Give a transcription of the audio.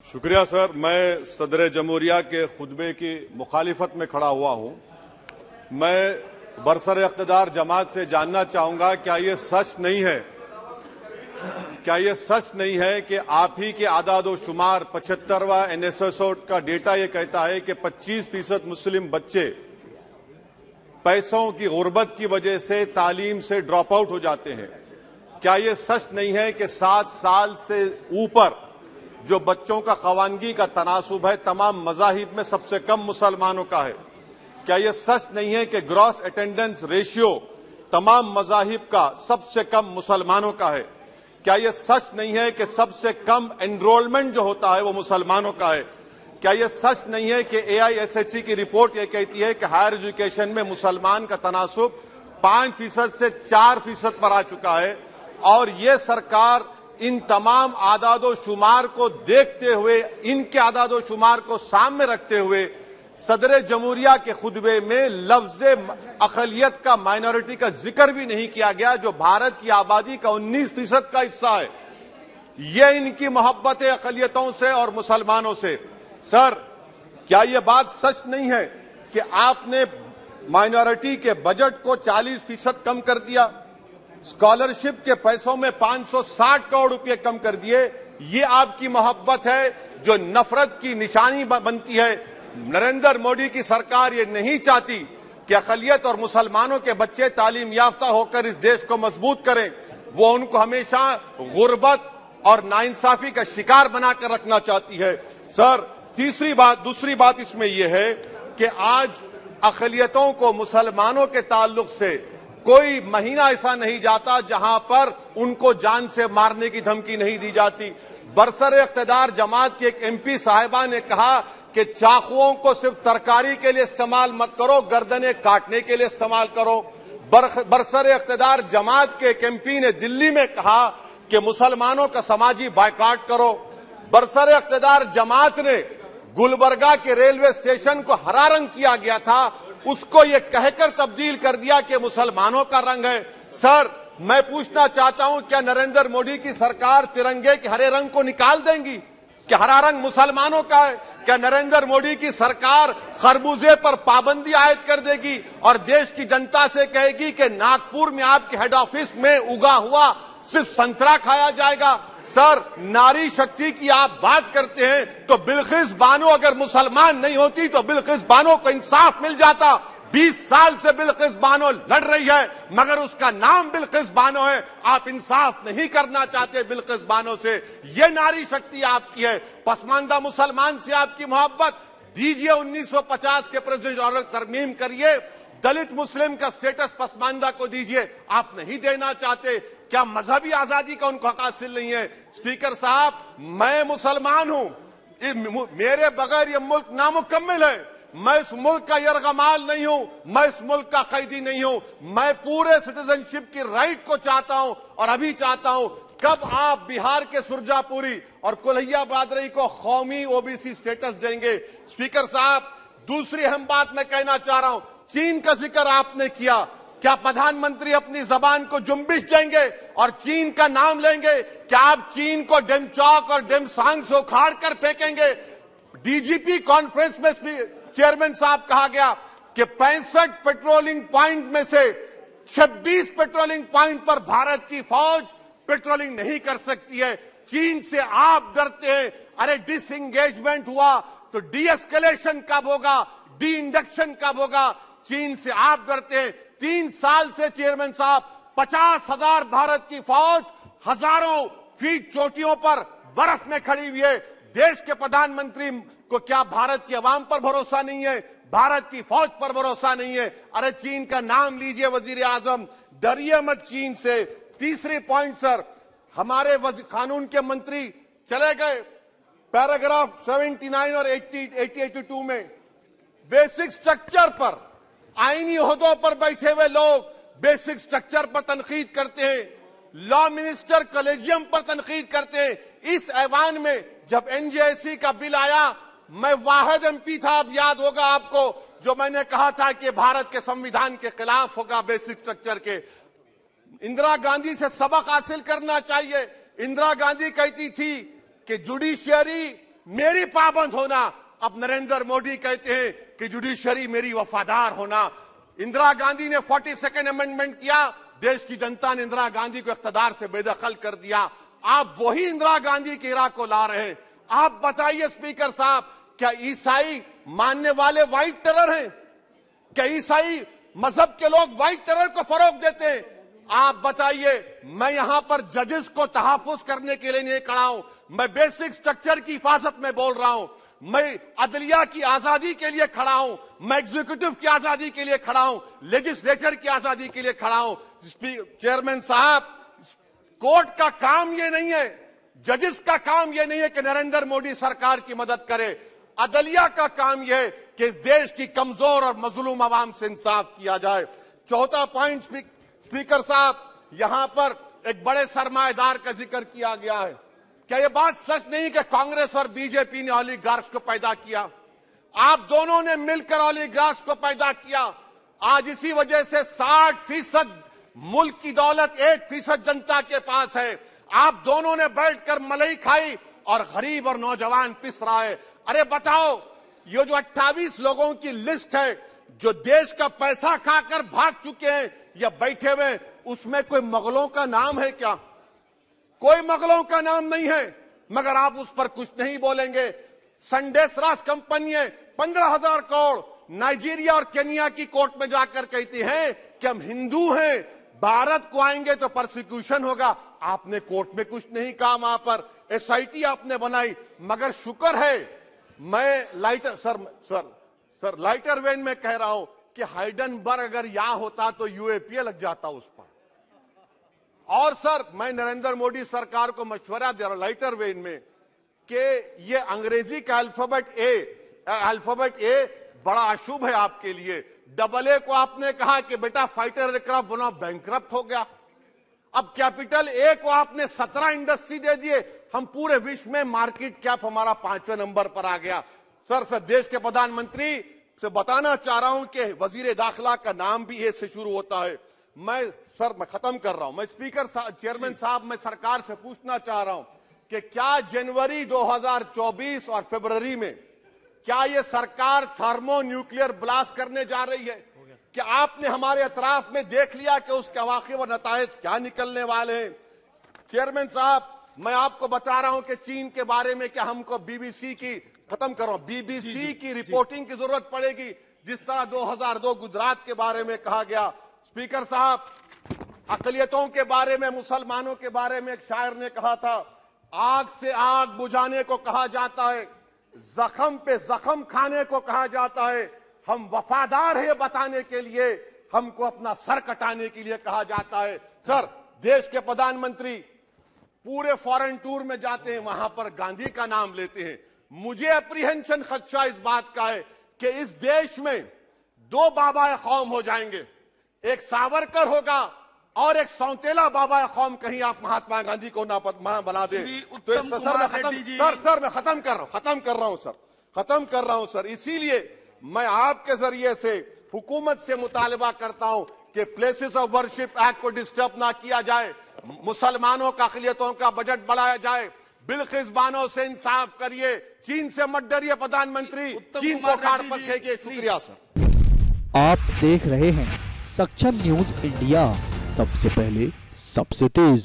शुक्रिया सर। मैं सदर जमहूरिया के खुतबे की मुखालिफत में खड़ा हुआ हूं। मैं बरसर इख्तिदार जमात से जानना चाहूंगा, क्या ये सच नहीं है कि आप ही के आदाद शुमार 75वां NSSO का डेटा ये कहता है कि 25% मुस्लिम बच्चे पैसों की गुर्बत की वजह से तालीम से ड्रॉप आउट हो जाते हैं। क्या ये सच नहीं है कि 7 साल से ऊपर जो बच्चों का खवानगी का तनासुब है तमाम मज़ाहिब में सबसे कम मुसलमानों का है? क्या यह सच नहीं है कि ग्रॉस अटेंडेंस रेशियो तमाम मज़ाहिब का सबसे कम मुसलमानों का है? क्या यह सच नहीं है कि सबसे कम एनरोलमेंट जो होता है वो मुसलमानों का है? क्या यह सच नहीं है कि AISHE की रिपोर्ट यह कहती है कि हायर एजुकेशन में मुसलमान का तनासुब 5% से 4% पर आ चुका है? और यह सरकार इन तमाम आदादो शुमार को देखते हुए, इनके आदादो शुमार को सामने रखते हुए सदर जमहूरिया के खुतबे में लफ्ज अकलियत का, माइनॉरिटी का जिक्र भी नहीं किया गया, जो भारत की आबादी का 19% का हिस्सा है। यह इनकी मोहब्बत है अकलियतों से और मुसलमानों से। सर, क्या यह बात सच नहीं है कि आपने माइनॉरिटी के बजट को 40% कम कर दिया, स्कॉलरशिप के पैसों में 560 करोड़ रुपए कम कर दिए? ये आपकी मोहब्बत है जो नफरत की निशानी बनती है। नरेंद्र मोदी की सरकार ये नहीं चाहती कि अक़लियत और मुसलमानों के बच्चे तालीम याफ्ता होकर इस देश को मजबूत करें। वो उनको हमेशा गुर्बत और नाइंसाफी का शिकार बनाकर रखना चाहती है। सर, दूसरी बात इसमें यह है कि आज अक़लियतों को मुसलमानों के ताल्लुक से कोई महीना ऐसा नहीं जाता जहां पर उनको जान से मारने की धमकी नहीं दी जाती। बरसर इख्तिदार जमात के एक MP साहिबा ने कहा कि चाकुओं को सिर्फ तरकारी के लिए इस्तेमाल मत करो, गर्दनें काटने के लिए इस्तेमाल करो। बरसर इख्तिदार जमात के एक MP ने दिल्ली में कहा कि मुसलमानों का समाजी बायकॉट करो। बरसर इख्तिदार जमात ने गुलबर्गा के रेलवे स्टेशन को हरा रंग किया गया था, उसको ये कहकर तब्दील कर दिया कि मुसलमानों का रंग है। सर, मैं पूछना चाहता हूं, क्या नरेंद्र मोदी की सरकार तिरंगे के हरे रंग को निकाल देंगी? क्या हरा रंग मुसलमानों का है? क्या नरेंद्र मोदी की सरकार खरबूजे पर पाबंदी आयद कर देगी और देश की जनता से कहेगी कि नागपुर में आपके हेड ऑफिस में उगा हुआ सिर्फ संतरा खाया जाएगा? सर, नारी शक्ति की आप बात करते हैं तो बिल्किस बानो अगर मुसलमान नहीं होती तो बिल्किस बानो को इंसाफ मिल जाता। 20 साल से बिल्किस बानो लड़ रही है मगर उसका नाम बिल्किस बानो है। आप इंसाफ नहीं करना चाहते बिल्किस बानो से। ये नारी शक्ति आपकी है। पसमानदा मुसलमान से आपकी मोहब्बत, दीजिए 1950 के प्रेसिडेंट ऑर्डर तरमीम करिए, दलित मुस्लिम का स्टेटस पसमानदा को दीजिए। आप नहीं देना चाहते। क्या मजहबी आजादी का उनको हक हासिल नहीं है? स्पीकर साहब, मैं मुसलमान हूं, मेरे बगैर ये मुल्क नामुकम्मल है। मैं इस मुल्क का यरगमाल नहीं हूं, मैं इस मुल्क का कैदी नहीं हूं। मैं पूरे सिटीजनशिप की राइट को चाहता हूं और अभी चाहता हूं। कब आप बिहार के सुरजापुरी और कुल्हिया बरादरी को कौमी OBC स्टेटस देंगे? स्पीकर साहब, दूसरी अहम बात मैं कहना चाह रहा हूं, चीन का जिक्र आपने किया। क्या प्रधानमंत्री अपनी जबान को जुम्बिश देंगे और चीन का नाम लेंगे? क्या आप चीन को डेमचौक और डेमसांग से उखाड़ कर फेंकेंगे? DGP कॉन्फ्रेंस में चेयरमैन साहब कहा गया कि 65 पेट्रोलिंग पॉइंट में से 26 पेट्रोलिंग पॉइंट पर भारत की फौज पेट्रोलिंग नहीं कर सकती है। चीन से आप डरते हैं। अरे, डिसएंगेजमेंट हुआ तो डी-एस्केलेशन कब होगा? डी इंडक्शन कब होगा? चीन से आप डरते हैं। 3 साल से चेयरमैन साहब 50,000 भारत की फौज हजारों फीट चोटियों पर बर्फ में खड़ी हुई है। देश के प्रधानमंत्री को क्या भारत की आवाम पर भरोसा नहीं है? भारत की फौज पर भरोसा नहीं है? अरे, चीन का नाम लीजिए वजीर आजम, डरिए मत चीन से। तीसरी पॉइंट सर, हमारे कानून के मंत्री चले गए। पैराग्राफ 79 और 82 में बेसिक स्ट्रक्चर पर, आईनी ओहदों पर बैठे हुए लोग बेसिक स्ट्रक्चर पर तनकीद करते हैं, लॉ मिनिस्टर कॉलेजियम पर तनकीद करते हैं। इस ऐवान में जब NJSE का बिल आया, मैं वाहिद MP था, अब याद होगा आपको, जो मैंने कहा था कि भारत के संविधान के खिलाफ होगा बेसिक स्ट्रक्चर के। इंदिरा गांधी से सबक हासिल करना चाहिए। इंदिरा गांधी कहती थी कि जुडिशियरी मेरी पाबंद होना। अब नरेंद्र मोदी कहते हैं कि जुडिशरी मेरी वफादार होना। इंदिरा गांधी ने 42nd अमेंडमेंट किया, देश की जनता ने इंदिरा गांधी को इख्तियार से बेदखल कर दिया। आप वही इंदिरा गांधी के इराक को ला रहे हैं। आप बताइए स्पीकर साहब, क्या ईसाई मानने वाले व्हाइट टेरर हैं? क्या ईसाई मजहब के लोग व्हाइट टेरर को फरोग देते हैं? आप बताइए। मैं यहां पर जजेस को तहफ्फुज करने के लिए नहीं खड़ा हूं, मैं बेसिक स्ट्रक्चर की हिफाजत में बोल रहा हूं। मैं अदलिया की आजादी के लिए खड़ा हूं, मैं एग्जीक्यूटिव की आजादी के लिए खड़ा हूं, लेजिस्लेचर की आजादी के लिए खड़ा हूं। चेयरमैन साहब, कोर्ट का काम यह नहीं है, जजेस का काम यह नहीं है कि नरेंद्र मोदी सरकार की मदद करे। अदलिया का काम यह है कि इस देश की कमजोर और मजलूम आवाम से इंसाफ किया जाए। चौथा पॉइंट स्पीकर साहब, यहां पर एक बड़े सरमाएदार का जिक्र किया गया है। क्या यह बात सच नहीं कि कांग्रेस और बीजेपी ने ओलिगार्क्स को पैदा किया? आप दोनों ने मिलकर ओलिगार्क्स को पैदा किया। आज इसी वजह से 60% मुल्क की दौलत 1% जनता के पास है। आप दोनों ने बैठकर मलाई खाई और गरीब और नौजवान पिस रहा है। अरे बताओ, ये जो 28 लोगों की लिस्ट है जो देश का पैसा खाकर भाग चुके हैं या बैठे हुए, उसमें कोई मुगलों का नाम है क्या? कोई मुगलों का नाम नहीं है, मगर आप उस पर कुछ नहीं बोलेंगे। संडेस राज कंपनी 15,000 करोड़ नाइजीरिया और केनिया की कोर्ट में जाकर कहती है कि हम हिंदू हैं, भारत को आएंगे तो परसिक्यूशन होगा। आपने कोर्ट में कुछ नहीं कहा, वहां पर एसआईटी आपने बनाई। मगर शुक्र है, मैं लाइटर वेन में कह रहा हूं कि हाइडेनबर्ग अगर यहां होता तो यूएपीए लग जाता उस पर। और सर, मैं नरेंद्र मोदी सरकार को मशवरा दे रहा हूं लाइटर वेन में कि ये अंग्रेजी का अल्फाबेट ए बड़ा अशुभ है आपके लिए। AA को आपने कहा कि बेटा फाइटर एयरक्राफ्ट बनाओ, बैंकरप्ट हो गया। अब कैपिटल A को आपने 17 इंडस्ट्री दे दिए, हम पूरे विश्व में मार्केट कैप हमारा 5वें नंबर पर आ गया। सर, देश के प्रधानमंत्री से बताना चाह रहा हूं कि वजीर दाखिला का नाम भी ए से शुरू होता है। मैं खत्म कर रहा हूं। मैं चेयरमैन साहब, मैं सरकार से पूछना चाह रहा हूं कि क्या जनवरी 2024 और फरवरी में क्या ये सरकार थर्मो न्यूक्लियर ब्लास्ट करने जा रही है? क्या आपने हमारे अतराफ में देख लिया कि उसके वाकई व नतायज क्या निकलने वाले हैं? चेयरमैन साहब, मैं आपको बता रहा हूं कि चीन के बारे में क्या हमको बीबीसी की रिपोर्टिंग की जरूरत पड़ेगी, जिस तरह 2002 गुजरात के बारे में कहा गया। स्पीकर साहब, अकलियतों के बारे में, मुसलमानों के बारे में एक शायर ने कहा था, आग से आग बुझाने को कहा जाता है, जख्म पे जख्म खाने को कहा जाता है। हम वफादार है बताने के लिए, हमको अपना सर कटाने के लिए कहा जाता है। सर, देश के प्रधानमंत्री पूरे फॉरेन टूर में जाते हैं, वहां पर गांधी का नाम लेते हैं। मुझे अप्रीहेंशन, खदशा इस बात का है कि इस देश में 2 बाबा कौम हो जाएंगे, एक सावरकर होगा और एक सौतेला बाबा कौम। कहीं आप महात्मा गांधी को ना बना दे तो सर मैं खत्म कर रहा हूं सर। इसीलिए मैं आपके जरिए से हुकूमत से मुतालबा करता हूं कि प्लेसेस ऑफ वर्शिप एक्ट को डिस्टर्ब ना किया जाए, मुसलमानों का अक़लियतों का बजट बढ़ाया जाए, बिल्किस बानो से इंसाफ करिए, चीन से मत डरिए प्रधानमंत्री, चीन को काट पर फेंकिए। शुक्रिया सर। आप देख रहे हैं सक्षम न्यूज इंडिया, सबसे पहले सबसे तेज।